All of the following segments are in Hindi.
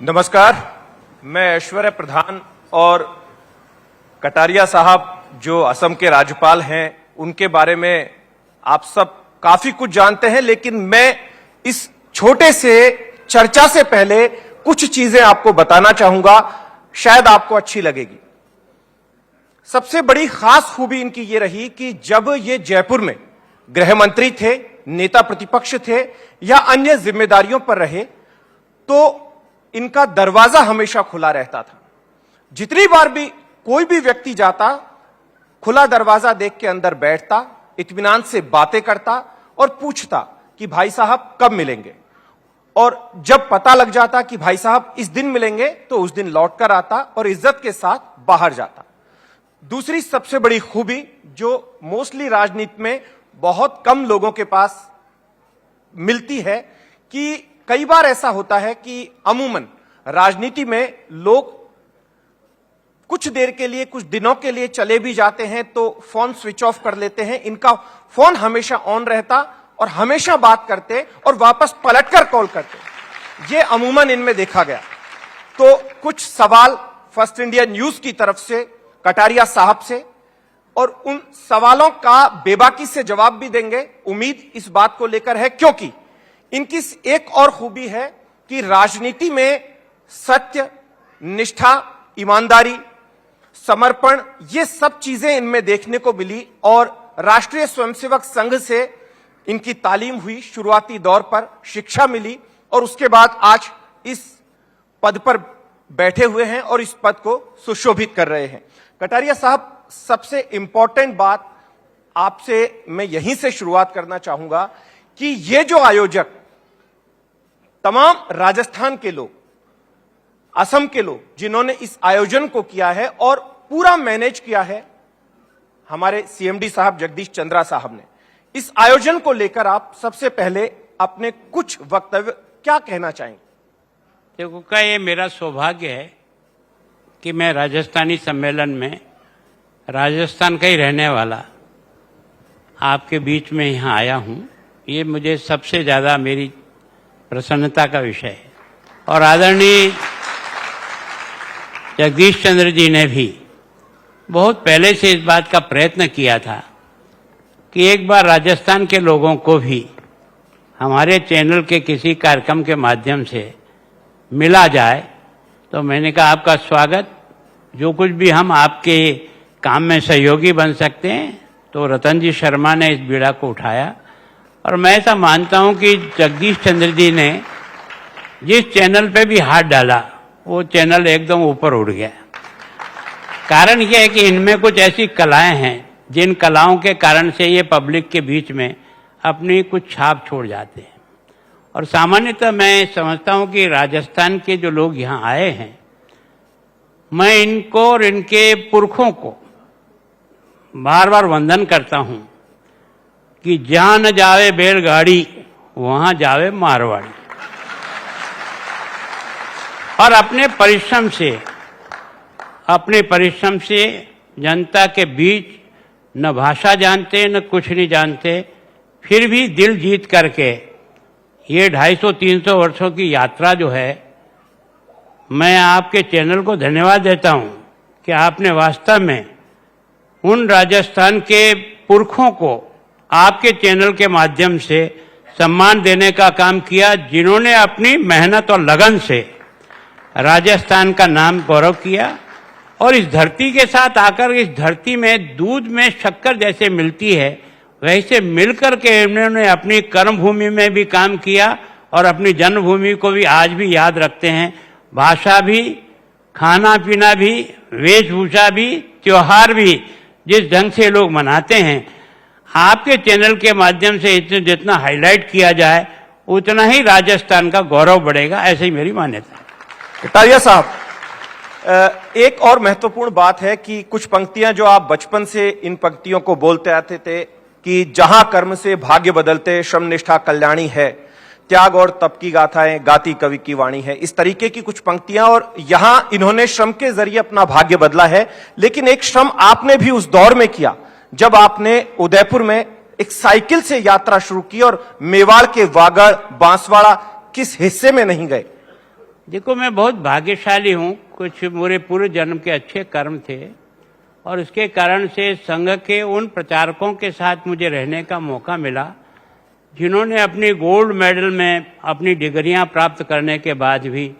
नमस्कार, मैं ऐश्वर्य प्रधान और कटारिया साहब जो असम के राज्यपाल हैं उनके बारे में आप सब काफी कुछ जानते हैं, लेकिन मैं इस छोटे से चर्चा से पहले कुछ चीजें आपको बताना चाहूंगा, शायद आपको अच्छी लगेगी। सबसे बड़ी खास खूबी इनकी ये रही कि जब ये जयपुर में गृह मंत्री थे, नेता प्रतिपक्ष थे या अन्य जिम्मेदारियों पर रहे, तो इनका दरवाजा हमेशा खुला रहता था। जितनी बार भी कोई भी व्यक्ति जाता, खुला दरवाजा देख के अंदर बैठता, इत्मीनान से बातें करता और पूछता कि भाई साहब कब मिलेंगे, और जब पता लग जाता कि भाई साहब इस दिन मिलेंगे तो उस दिन लौट कर आता और इज्जत के साथ बाहर जाता। दूसरी सबसे बड़ी खूबी जो मोस्टली राजनीति में बहुत कम लोगों के पास मिलती है कि कई बार ऐसा होता है कि अमूमन राजनीति में लोग कुछ देर के लिए, कुछ दिनों के लिए चले भी जाते हैं तो फोन स्विच ऑफ कर लेते हैं। इनका फोन हमेशा ऑन रहता और हमेशा बात करते और वापस पलटकर कॉल करते। ये अमूमन इनमें देखा गया। तो कुछ सवाल फर्स्ट इंडिया न्यूज की तरफ से कटारिया साहब से, और उन सवालों का बेबाकी से जवाब भी देंगे। उम्मीद इस बात को लेकर है क्योंकि इनकी एक और खूबी है कि राजनीति में सत्य, निष्ठा, ईमानदारी, समर्पण, ये सब चीजें इनमें देखने को मिली और राष्ट्रीय स्वयंसेवक संघ से इनकी तालीम हुई, शुरुआती दौर पर शिक्षा मिली और उसके बाद आज इस पद पर बैठे हुए हैं और इस पद को सुशोभित कर रहे हैं। कटारिया साहब, सबसे इंपॉर्टेंट बात आपसे मैं यहीं से शुरुआत करना चाहूंगा कि ये जो आयोजक तमाम राजस्थान के लोग, असम के लोग जिन्होंने इस आयोजन को किया है और पूरा मैनेज किया है, हमारे सीएमडी साहब जगदीश चंद्रा साहब ने, इस आयोजन को लेकर आप सबसे पहले अपने कुछ वक्तव्य क्या कहना चाहेंगे? देखो का ये मेरा सौभाग्य है कि मैं राजस्थानी सम्मेलन में राजस्थान का ही रहने वाला आपके बीच में यहाँ आया हूँ। ये मुझे सबसे ज्यादा मेरी प्रसन्नता का विषय है। और आदरणीय जगदीश चंद्र जी ने भी बहुत पहले से इस बात का प्रयत्न किया था कि एक बार राजस्थान के लोगों को भी हमारे चैनल के किसी कार्यक्रम के माध्यम से मिला जाए। तो मैंने कहा आपका स्वागत, जो कुछ भी हम आपके काम में सहयोगी बन सकते हैं। तो रतन जी शर्मा ने इस बीड़ा को उठाया और मैं ऐसा मानता हूं कि जगदीश चंद्र जी ने जिस चैनल पे भी हाथ डाला वो चैनल एकदम ऊपर उड़ गया। कारण यह है कि इनमें कुछ ऐसी कलाएं हैं जिन कलाओं के कारण से ये पब्लिक के बीच में अपनी कुछ छाप छोड़ जाते हैं। और सामान्यतः मैं समझता हूं कि राजस्थान के जो लोग यहाँ आए हैं, मैं इनको और इनके पुरखों को बार बार वंदन करता हूं कि जहां न जावे बैलगाड़ी वहां जावे मारवाड़ी। और अपने परिश्रम से जनता के बीच न भाषा जानते न कुछ नहीं जानते, फिर भी दिल जीत करके ये 250-300 वर्षों की यात्रा जो है, मैं आपके चैनल को धन्यवाद देता हूं कि आपने वास्तव में उन राजस्थान के पुरखों को आपके चैनल के माध्यम से सम्मान देने का काम किया, जिन्होंने अपनी मेहनत और लगन से राजस्थान का नाम गौरव किया। और इस धरती के साथ आकर इस धरती में दूध में शक्कर जैसे मिलती है, वैसे मिलकर के इन्होंने अपनी कर्मभूमि में भी काम किया और अपनी जन्मभूमि को भी आज भी याद रखते हैं। भाषा भी, खाना पीना भी, वेशभूषा भी, त्योहार भी जिस ढंग से लोग मनाते हैं, आपके चैनल के माध्यम से जितना हाईलाइट किया जाए उतना ही राजस्थान का गौरव बढ़ेगा, ऐसे ही मेरी मान्यता है। कटारिया साहब, एक और महत्वपूर्ण बात है कि कुछ पंक्तियां जो आप बचपन से इन पंक्तियों को बोलते आते थे कि जहां कर्म से भाग्य बदलते, श्रम निष्ठा कल्याणी है, त्याग और तप की गाथाएं गाती कवि की वाणी है, इस तरीके की कुछ पंक्तियां। और यहां इन्होंने श्रम के जरिए अपना भाग्य बदला है, लेकिन एक श्रम आपने भी उस दौर में किया जब आपने उदयपुर में एक साइकिल से यात्रा शुरू की और मेवाड़ के वागड़, बांसवाड़ा किस हिस्से में नहीं गए, देखो, मैं बहुत भाग्यशाली हूँ। कुछ मेरे पूरे जन्म के अच्छे कर्म थे और इसके कारण से संघ के उन प्रचारकों के साथ मुझे रहने का मौका मिला जिन्होंने अपनी गोल्ड मेडल में अपनी डिग्रियां प्राप्त करने के बाद भी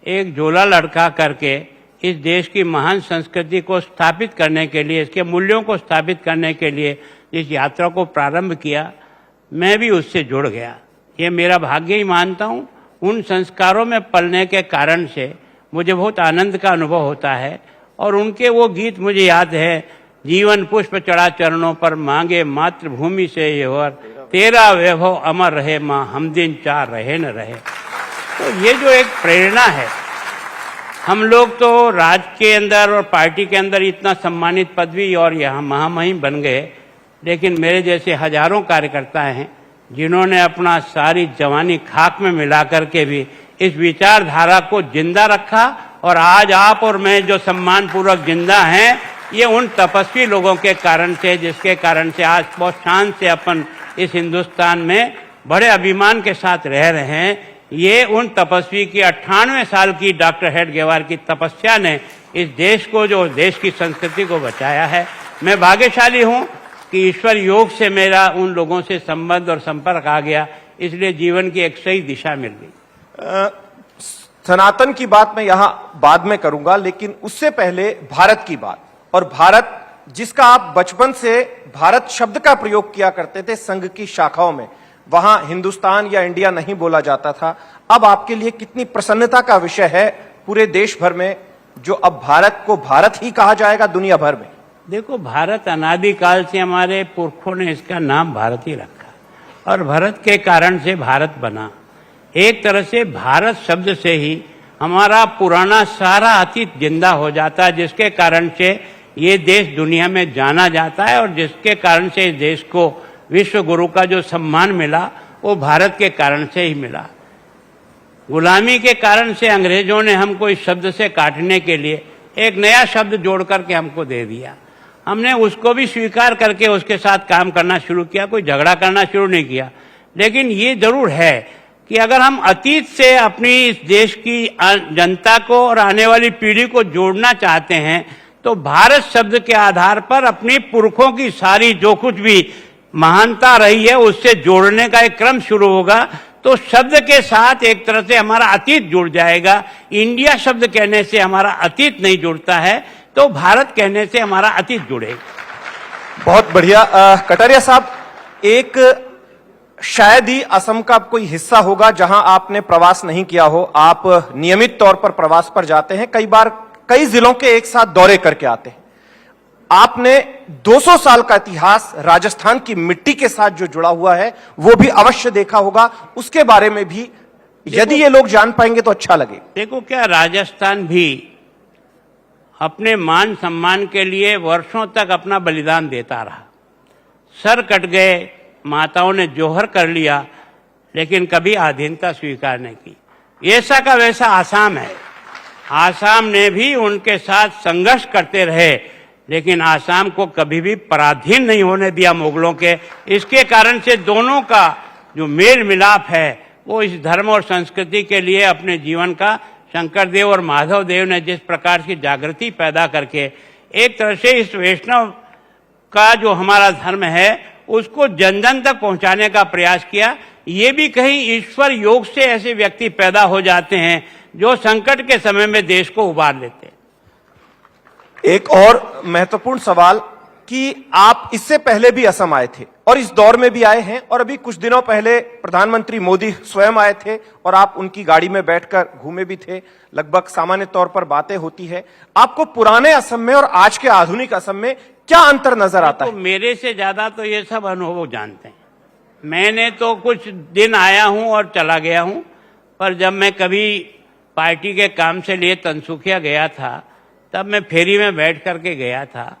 एक झोला लटका करके इस देश की महान संस्कृति को स्थापित करने के लिए, इसके मूल्यों को स्थापित करने के लिए इस यात्रा को प्रारंभ किया। मैं भी उससे जुड़ गया। ये मेरा भाग्य ही मानता हूँ। उन संस्कारों में पलने के कारण से मुझे बहुत आनंद का अनुभव होता है। और उनके वो गीत मुझे याद है, जीवन पुष्प चढ़ा चरणों पर, मांगे मातृभूमि से ये वर, तेरा वैभव अमर रहे माँ, हम दिन चार रहे न रहे। तो ये जो एक प्रेरणा है, हम लोग तो राज्य के अंदर और पार्टी के अंदर इतना सम्मानित पदवी और यहाँ महामहिम बन गए, लेकिन मेरे जैसे हजारों कार्यकर्ता हैं जिन्होंने अपना सारी जवानी खाक में मिला करके भी इस विचारधारा को जिंदा रखा। और आज आप और मैं जो सम्मान पूर्वक जिंदा हैं, ये उन तपस्वी लोगों के कारण से, जिसके कारण से आज बहुत शान से अपन इस हिंदुस्तान में बड़े अभिमान के साथ रह रहे हैं। ये उन तपस्वी की 98 साल की डॉक्टर हेडगेवार की तपस्या ने इस देश को, जो देश की संस्कृति को बचाया है। मैं भाग्यशाली हूँ कि ईश्वर योग से मेरा उन लोगों से संबंध और संपर्क आ गया, इसलिए जीवन की एक सही दिशा मिल गई। सनातन की बात मैं यहां बाद में करूंगा, लेकिन उससे पहले भारत की बात। और भारत, जिसका आप बचपन से भारत शब्द का प्रयोग किया करते थे संघ की शाखाओं में, वहां हिंदुस्तान या इंडिया नहीं बोला जाता था। अब आपके लिए कितनी प्रसन्नता का विषय है पूरे देश भर में, जो अब भारत को भारत ही कहा जाएगा दुनिया भर में। देखो, भारत अनादिकाल से हमारे पुरखों ने इसका नाम भारत ही रखा और भारत के कारण से भारत बना। एक तरह से भारत शब्द से ही हमारा पुराना सारा अतीत जिंदा हो जाता है, जिसके कारण से ये देश दुनिया में जाना जाता है और जिसके कारण से इस देश को विश्व गुरु का जो सम्मान मिला वो भारत के कारण से ही मिला। गुलामी के कारण से अंग्रेजों ने हमको इस शब्द से काटने के लिए एक नया शब्द जोड़ करके हमको दे दिया। हमने उसको भी स्वीकार करके उसके साथ काम करना शुरू किया, कोई झगड़ा करना शुरू नहीं किया। लेकिन ये जरूर है कि अगर हम अतीत से अपनी इस देश की जनता को और आने वाली पीढ़ी को जोड़ना चाहते हैं, तो भारत शब्द के आधार पर अपनी पुरखों की सारी जो कुछ भी महानता रही है उससे जोड़ने का एक क्रम शुरू होगा। तो शब्द के साथ एक तरह से हमारा अतीत जुड़ जाएगा। इंडिया शब्द कहने से हमारा अतीत नहीं जुड़ता है, तो भारत कहने से हमारा अतीत जुड़ेगा। बहुत बढ़िया। कटारिया साहब, एक शायद ही असम का कोई हिस्सा होगा जहां आपने प्रवास नहीं किया हो। आप नियमित तौर पर प्रवास पर जाते हैं, कई बार कई जिलों के एक साथ दौरे करके आते हैं। आपने 200 साल का इतिहास राजस्थान की मिट्टी के साथ जो जुड़ा हुआ है वो भी अवश्य देखा होगा। उसके बारे में भी यदि ये लोग जान पाएंगे तो अच्छा लगे। देखो, क्या राजस्थान भी अपने मान सम्मान के लिए वर्षों तक अपना बलिदान देता रहा। सर कट गए, माताओं ने जोहर कर लिया, लेकिन कभी अधीनता स्वीकार नहीं की। ऐसा का वैसा आसाम है। आसाम ने भी उनके साथ संघर्ष करते रहे, लेकिन आसाम को कभी भी पराधीन नहीं होने दिया मुगलों के। इसके कारण से दोनों का जो मेल मिलाप है वो इस धर्म और संस्कृति के लिए अपने जीवन का शंकर देव और माधव देव ने जिस प्रकार की जागृति पैदा करके एक तरह से इस वैष्णव का जो हमारा धर्म है उसको जन जन तक पहुंचाने का प्रयास किया। ये भी कहीं ईश्वर योग से ऐसे व्यक्ति पैदा हो जाते हैं जो संकट के समय में देश को उबार लेते हैं। एक और महत्वपूर्ण सवाल कि आप इससे पहले भी असम आए थे और इस दौर में भी आए हैं, और अभी कुछ दिनों पहले प्रधानमंत्री मोदी स्वयं आए थे और आप उनकी गाड़ी में बैठकर घूमे भी थे। लगभग सामान्य तौर पर बातें होती है। आपको पुराने असम में और आज के आधुनिक असम में क्या अंतर नजर आता है? मेरे से ज्यादा तो ये सब अनुभव जानते हैं। मैंने तो कुछ दिन आया हूं और चला गया हूं, पर जब मैं कभी पार्टी के काम से लिए तनसुखिया गया था तब मैं फेरी में बैठ करके गया था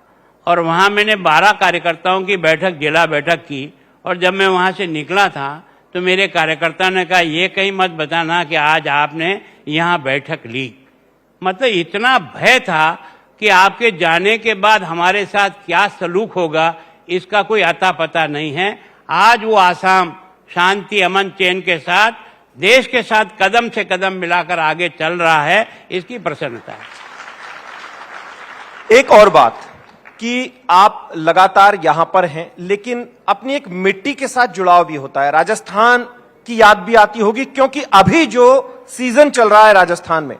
और वहां मैंने 12 कार्यकर्ताओं की बैठक, जिला बैठक की। और जब मैं वहां से निकला था तो मेरे कार्यकर्ता ने कहा, ये कहीं मत बताना कि आज आपने यहाँ बैठक ली। मतलब इतना भय था कि आपके जाने के बाद हमारे साथ क्या सलूक होगा इसका कोई अता पता नहीं है। आज वो आसाम शांति, अमन, चैन के साथ देश के साथ कदम से कदम मिलाकर आगे चल रहा है, इसकी प्रसन्नता है। एक और बात कि आप लगातार यहां पर हैं, लेकिन अपनी एक मिट्टी के साथ जुड़ाव भी होता है। राजस्थान की याद भी आती होगी, क्योंकि अभी जो सीजन चल रहा है राजस्थान में,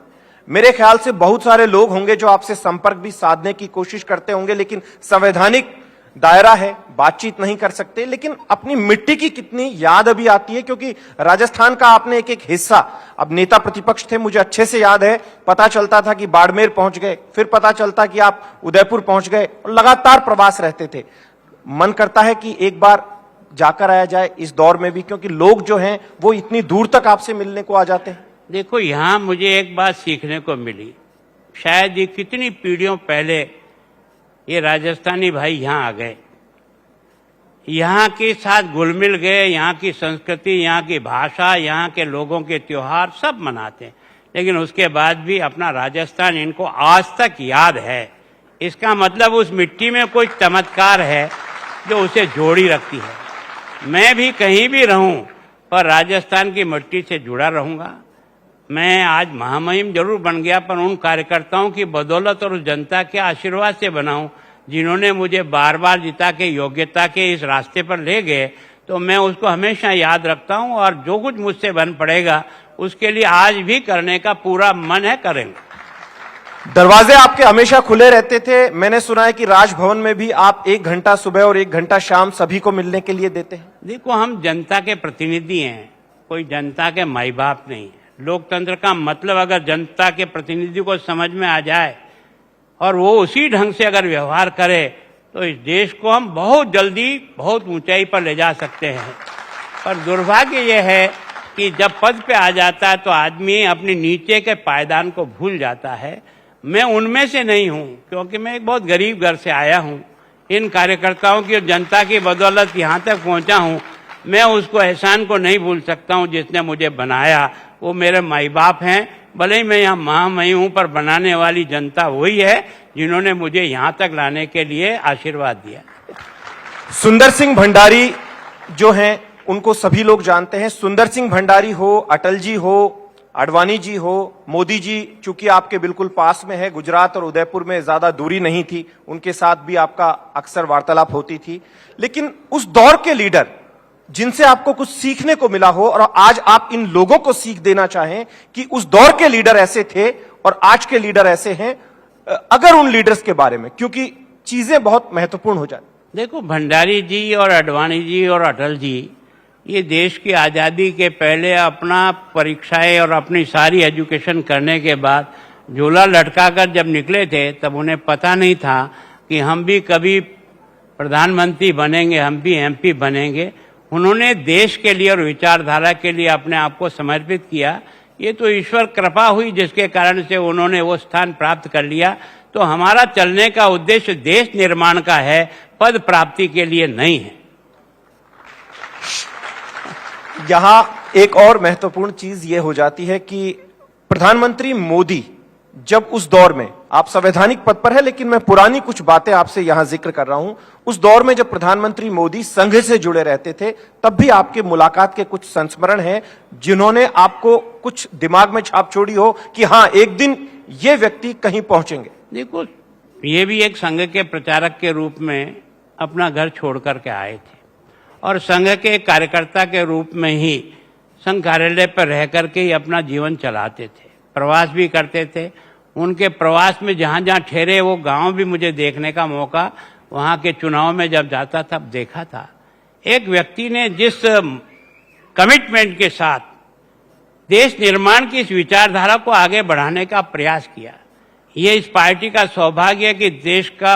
मेरे ख्याल से बहुत सारे लोग होंगे जो आपसे संपर्क भी साधने की कोशिश करते होंगे, लेकिन संवैधानिक दायरा है, बातचीत नहीं कर सकते। लेकिन अपनी मिट्टी की कितनी याद अभी आती है, क्योंकि राजस्थान का आपने एक एक हिस्सा, अब नेता प्रतिपक्ष थे, मुझे अच्छे से याद है, पता चलता था कि बाड़मेर पहुंच गए, फिर पता चलता कि आप उदयपुर पहुंच गए, और लगातार प्रवास रहते थे। मन करता है कि एक बार जाकर आया जाए इस दौर में भी, क्योंकि लोग जो हैं वो इतनी दूर तक आपसे मिलने को आ जाते हैं। देखो, यहां मुझे एक बात सीखने को मिली। शायद ये कितनी पीढ़ियों पहले ये राजस्थानी भाई यहां आ गए, यहां के साथ घुल मिल गए, यहां की संस्कृति, यहां की भाषा, यहां के लोगों के त्योहार सब मनाते हैं, लेकिन उसके बाद भी अपना राजस्थान इनको आज तक याद है। इसका मतलब उस मिट्टी में कोई चमत्कार है जो उसे जोड़ी रखती है। मैं भी कहीं भी रहूं, पर राजस्थान की मिट्टी से जुड़ा रहूंगा। मैं आज महामहिम जरूर बन गया, पर उन कार्यकर्ताओं की बदौलत और उस जनता के आशीर्वाद से बना हूं, जिन्होंने मुझे बार बार जिता के योग्यता के इस रास्ते पर ले गए। तो मैं उसको हमेशा याद रखता हूं, और जो कुछ मुझसे बन पड़ेगा उसके लिए आज भी करने का पूरा मन है, करेंगे। दरवाजे आपके हमेशा खुले रहते थे। मैंने सुना है कि राजभवन में भी आप 1 घंटा सुबह और 1 घंटा शाम सभी को मिलने के लिए देते हैं। देखो, हम जनता के प्रतिनिधि हैं, कोई जनता के माई बाप नहीं है। लोकतंत्र का मतलब अगर जनता के प्रतिनिधि को समझ में आ जाए और वो उसी ढंग से अगर व्यवहार करे, तो इस देश को हम बहुत जल्दी बहुत ऊंचाई पर ले जा सकते हैं। पर दुर्भाग्य यह है कि जब पद पे आ जाता है तो आदमी अपने नीचे के पायदान को भूल जाता है। मैं उनमें से नहीं हूं, क्योंकि मैं एक बहुत गरीब घर से आया हूं। इन कार्यकर्ताओं की और जनता की बदौलत यहां तक पहुंचा हूं। मैं उसको एहसान को नहीं भूल सकता हूं जिसने मुझे बनाया। वो मेरे माई बाप हैं, भले ही मैं यहाँ महामहिम हूं, पर बनाने वाली जनता वही है जिन्होंने मुझे यहाँ तक लाने के लिए आशीर्वाद दिया। सुंदर सिंह भंडारी जो हैं उनको सभी लोग जानते हैं। सुंदर सिंह भंडारी हो, अटल जी हो, आडवाणी जी हो, मोदी जी चूंकि आपके बिल्कुल पास में है, गुजरात और उदयपुर में ज्यादा दूरी नहीं थी, उनके साथ भी आपका अक्सर वार्तालाप होती थी। लेकिन उस दौर के लीडर जिनसे आपको कुछ सीखने को मिला हो, और आज आप इन लोगों को सीख देना चाहें कि उस दौर के लीडर ऐसे थे और आज के लीडर ऐसे हैं, अगर उन लीडर्स के बारे में, क्योंकि चीजें बहुत महत्वपूर्ण हो जाती। देखो, भंडारी जी और आडवाणी जी और अटल जी ये देश की आज़ादी के पहले अपना परीक्षाएं और अपनी सारी एजुकेशन करने के बाद झोला लटकाकर जब निकले थे, तब उन्हें पता नहीं था कि हम भी कभी प्रधानमंत्री बनेंगे, हम भी एमपी बनेंगे। उन्होंने देश के लिए और विचारधारा के लिए अपने आप को समर्पित किया। ये तो ईश्वर कृपा हुई जिसके कारण से उन्होंने वो स्थान प्राप्त कर लिया। तो हमारा चलने का उद्देश्य देश निर्माण का है, पद प्राप्ति के लिए नहीं है। यहां एक और महत्वपूर्ण चीज यह हो जाती है कि प्रधानमंत्री मोदी जब उस दौर में, आप संवैधानिक पद पर है, लेकिन मैं पुरानी कुछ बातें आपसे यहां जिक्र कर रहा हूं, उस दौर में जब प्रधानमंत्री मोदी संघ से जुड़े रहते थे, तब भी आपके मुलाकात के कुछ संस्मरण हैं जिन्होंने आपको कुछ दिमाग में छाप छोड़ी हो कि हां, एक दिन ये व्यक्ति कहीं पहुंचेंगे। देखो, ये भी एक संघ के प्रचारक के रूप में अपना घर छोड़ करके आए थे, और संघ के कार्यकर्ता के रूप में ही संघ कार्यालय पर रह करके ही अपना जीवन चलाते थे, प्रवास भी करते थे। उनके प्रवास में जहां जहां ठहरे वो गांव भी मुझे देखने का मौका वहां के चुनाव में जब जाता था देखा था। एक व्यक्ति ने जिस कमिटमेंट के साथ देश निर्माण की इस विचारधारा को आगे बढ़ाने का प्रयास किया, ये इस पार्टी का सौभाग्य है कि देश का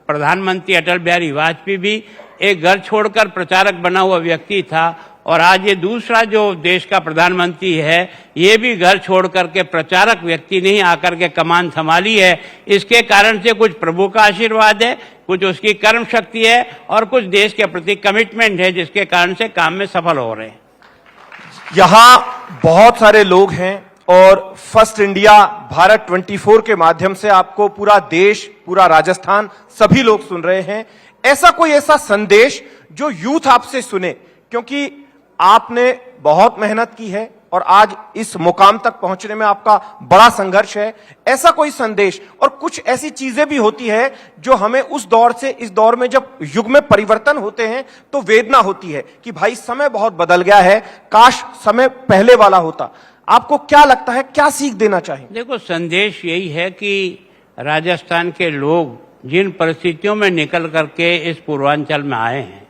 प्रधानमंत्री अटल बिहारी वाजपेयी भी एक घर छोड़कर प्रचारक बना हुआ व्यक्ति था, और आज ये दूसरा जो देश का प्रधानमंत्री है ये भी घर छोड़ करके प्रचारक व्यक्ति नहीं आकर के कमान संभाली है। इसके कारण से कुछ प्रभु का आशीर्वाद है, कुछ उसकी कर्म शक्ति है, और कुछ देश के प्रति कमिटमेंट है, जिसके कारण से काम में सफल हो रहे हैं। यहां बहुत सारे लोग हैं, और फर्स्ट इंडिया भारत 24 के माध्यम से आपको पूरा देश, पूरा राजस्थान, सभी लोग सुन रहे हैं। ऐसा संदेश जो यूथ आपसे सुने, क्योंकि आपने बहुत मेहनत की है और आज इस मुकाम तक पहुंचने में आपका बड़ा संघर्ष है। ऐसा कोई संदेश और कुछ ऐसी चीजें भी होती है जो हमें उस दौर से इस दौर में जब युग में परिवर्तन होते हैं तो वेदना होती है कि भाई समय बहुत बदल गया है, काश समय पहले वाला होता। आपको क्या लगता है, क्या सीख देना चाहिए? देखो, संदेश यही है कि राजस्थान के लोग जिन परिस्थितियों में निकल करके इस पूर्वांचल में आए हैं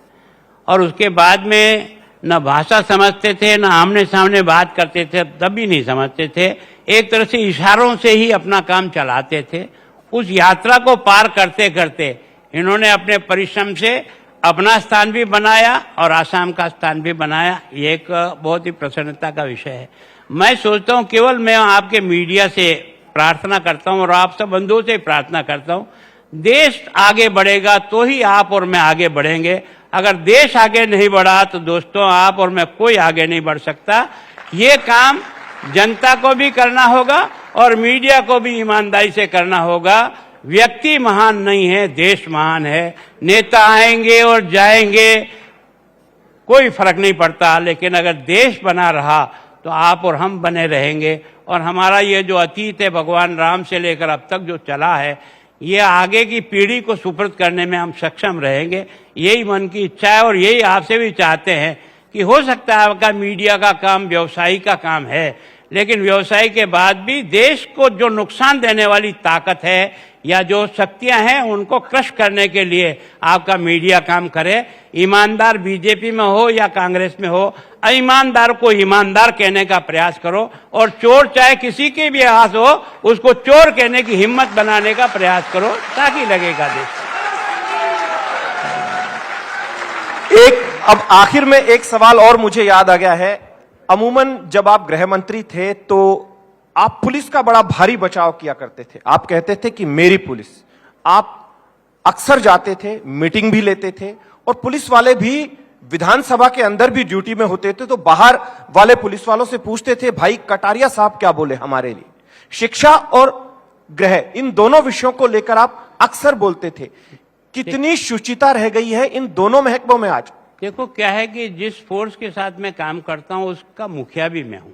और उसके बाद में न भाषा समझते थे, न आमने सामने बात करते थे, तब भी नहीं समझते थे, एक तरह से इशारों से ही अपना काम चलाते थे। उस यात्रा को पार करते करते इन्होंने अपने परिश्रम से अपना स्थान भी बनाया और आसाम का स्थान भी बनाया। ये एक बहुत ही प्रसन्नता का विषय है। मैं सोचता हूँ, केवल मैं आपके मीडिया से प्रार्थना करता हूँ और आप सब बंधुओं से प्रार्थना करता हूँ, देश आगे बढ़ेगा तो ही आप और मैं आगे बढ़ेंगे। अगर देश आगे नहीं बढ़ा तो दोस्तों आप और मैं कोई आगे नहीं बढ़ सकता। ये काम जनता को भी करना होगा और मीडिया को भी ईमानदारी से करना होगा। व्यक्ति महान नहीं है, देश महान है। नेता आएंगे और जाएंगे, कोई फर्क नहीं पड़ता, लेकिन अगर देश बना रहा तो आप और हम बने रहेंगे। और हमारा ये जो अतीत है भगवान राम से लेकर अब तक जो चला है, ये आगे की पीढ़ी को सुपुर्द करने में हम सक्षम रहेंगे। यही मन की इच्छा है और यही आपसे भी चाहते हैं कि हो सकता है आपका मीडिया का काम व्यवसायी का काम है, लेकिन व्यवसाय के बाद भी देश को जो नुकसान देने वाली ताकत है या जो शक्तियां हैं उनको क्रश करने के लिए आपका मीडिया काम करे। ईमानदार बीजेपी में हो या कांग्रेस में हो, ईमानदार को ईमानदार कहने का प्रयास करो और चोर चाहे किसी के भी हाथ हो उसको चोर कहने की हिम्मत बनाने का प्रयास करो, ताकि लगेगा देश। अब आखिर में एक सवाल और मुझे याद आ गया है। अमूमन जब आप गृह मंत्री थे तो आप पुलिस का बड़ा भारी बचाव किया करते थे। आप कहते थे कि मेरी पुलिस। आप अक्सर जाते थे, मीटिंग भी लेते थे और पुलिस वाले भी विधानसभा के अंदर भी ड्यूटी में होते थे तो बाहर वाले पुलिस वालों से पूछते थे, भाई कटारिया साहब क्या बोले हमारे लिए। शिक्षा और गृह, इन दोनों विषयों को लेकर आप अक्सर बोलते थे। कितनी शुचिता रह गई है इन दोनों महकमों में आज? देखो, क्या है कि जिस फोर्स के साथ मैं काम करता हूं उसका मुखिया भी मैं हूं।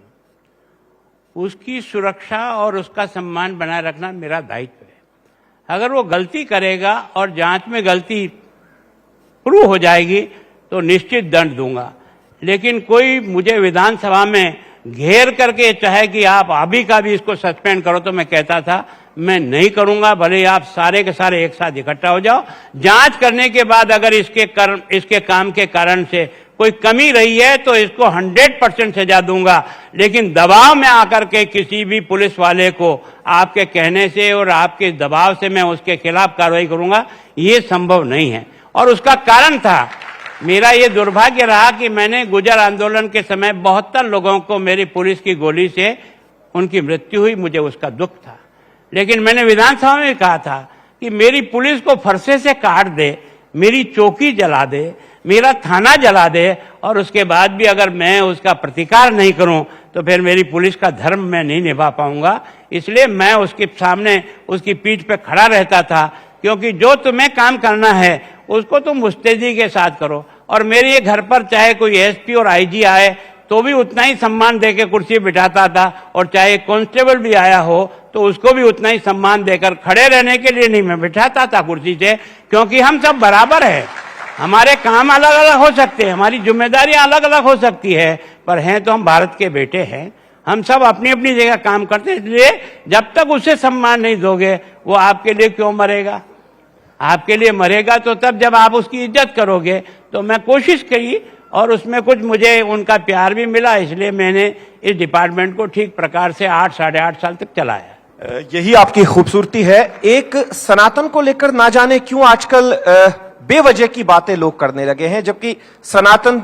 उसकी सुरक्षा और उसका सम्मान बनाए रखना मेरा दायित्व है। अगर वो गलती करेगा और जांच में गलती प्रूव हो जाएगी तो निश्चित दंड दूंगा, लेकिन कोई मुझे विधानसभा में घेर करके चाहे कि आप अभी का भी इसको सस्पेंड करो तो मैं कहता था मैं नहीं करूंगा। भले ही आप सारे के सारे एक साथ इकट्ठा हो जाओ, जांच करने के बाद अगर इसके काम के कारण से कोई कमी रही है तो इसको 100% सजा दूंगा, लेकिन दबाव में आकर के किसी भी पुलिस वाले को आपके कहने से और आपके दबाव से मैं उसके खिलाफ कार्रवाई करूंगा, ये संभव नहीं है। और उसका कारण था, मेरा ये दुर्भाग्य रहा कि मैंने गुजर आंदोलन के समय 72 लोगों को मेरी पुलिस की गोली से उनकी मृत्यु हुई, मुझे उसका दुख था। लेकिन मैंने विधानसभा में कहा था कि मेरी पुलिस को फरसे से काट दे, मेरी चौकी जला दे, मेरा थाना जला दे और उसके बाद भी अगर मैं उसका प्रतिकार नहीं करूं तो फिर मेरी पुलिस का धर्म मैं नहीं निभा पाऊंगा। इसलिए मैं उसके सामने उसकी पीठ पे खड़ा रहता था, क्योंकि जो तुम्हें काम करना है उसको तुम मुस्तैदी के साथ करो। और मेरे घर पर चाहे कोई एसपी और आईजी आए तो भी उतना ही सम्मान देकर कुर्सी बिठाता था, और चाहे कांस्टेबल भी आया हो तो उसको भी उतना ही सम्मान देकर, खड़े रहने के लिए नहीं मैं बिठाता था कुर्सी से, क्योंकि हम सब बराबर है। हमारे काम अलग अलग हो सकते हैं, हमारी जिम्मेदारियां अलग अलग हो सकती है, पर हैं तो हम भारत के बेटे हैं। हम सब अपनी अपनी जगह काम करते हैं। इसलिए जब तक उसे सम्मान नहीं दोगे वो आपके लिए क्यों मरेगा? आपके लिए मरेगा तो तब जब आप उसकी इज्जत करोगे। तो मैं कोशिश करी और उसमें कुछ मुझे उनका प्यार भी मिला, इसलिए मैंने इस डिपार्टमेंट को ठीक प्रकार से 8 साढ़े 8 साल तक चलाया। यही आपकी खूबसूरती है। एक सनातन को लेकर ना जाने क्यों आजकल बेवजह की बातें लोग करने लगे हैं, जबकि सनातन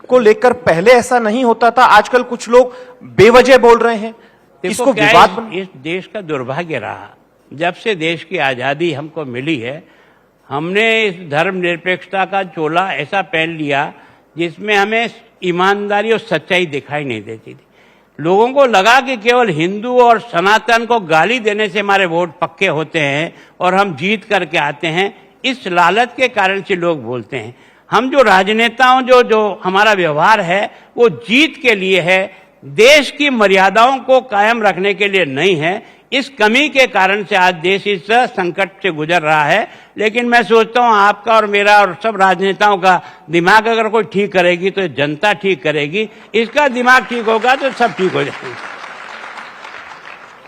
को लेकर पहले ऐसा नहीं होता था। आजकल कुछ लोग बेवजह बोल रहे हैं, इसको विवाद। इस देश का दुर्भाग्य रहा, जब से देश की आजादी हमको मिली है, हमने इस धर्मनिरपेक्षता का चोला ऐसा पहन लिया जिसमें हमें ईमानदारी और सच्चाई दिखाई नहीं देती थी। लोगों को लगा कि केवल हिंदू और सनातन को गाली देने से हमारे वोट पक्के होते हैं और हम जीत करके आते हैं। इस लालच के कारण से लोग बोलते हैं। हम जो राजनेताओं जो हमारा व्यवहार है वो जीत के लिए है, देश की मर्यादाओं को कायम रखने के लिए नहीं है। इस कमी के कारण से आज देश इस संकट से गुजर रहा है। लेकिन मैं सोचता हूं आपका और मेरा और सब राजनेताओं का दिमाग अगर कोई ठीक करेगी तो जनता ठीक करेगी, इसका दिमाग ठीक होगा तो सब ठीक हो जाएगा।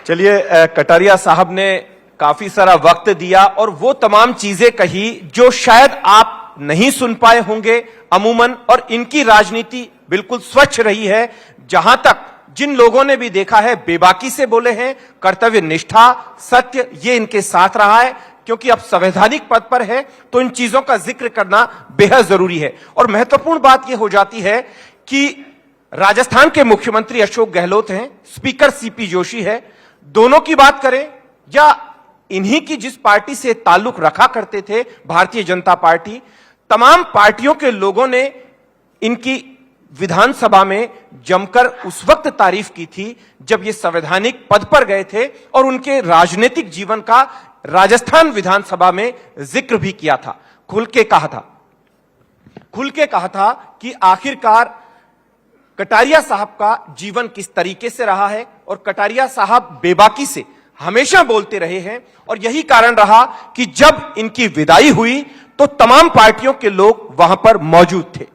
चलिए, कटारिया साहब ने काफी सारा वक्त दिया और वो तमाम चीजें कही जो शायद आप नहीं सुन पाए होंगे अमूमन, और इनकी राजनीति बिल्कुल स्वच्छ रही है। जहां तक जिन लोगों ने भी देखा है बेबाकी से बोले हैं, कर्तव्य निष्ठा, सत्य, ये इनके साथ रहा है। क्योंकि अब संवैधानिक पद पर है तो इन चीजों का जिक्र करना बेहद जरूरी है। और महत्वपूर्ण बात यह हो जाती है कि राजस्थान के मुख्यमंत्री अशोक गहलोत हैं, स्पीकर सीपी जोशी है। दोनों की बात करें या इन्हीं की जिस पार्टी से ताल्लुक रखा करते थे, भारतीय जनता पार्टी, तमाम पार्टियों के लोगों ने इनकी विधानसभा में जमकर उस वक्त तारीफ की थी जब ये संवैधानिक पद पर गए थे और उनके राजनीतिक जीवन का राजस्थान विधानसभा में जिक्र भी किया था। खुल के कहा था कि आखिरकार कटारिया साहब का जीवन किस तरीके से रहा है और कटारिया साहब बेबाकी से हमेशा बोलते रहे हैं। और यही कारण रहा कि जब इनकी विदाई हुई तो तमाम पार्टियों के लोग वहां पर मौजूद थे।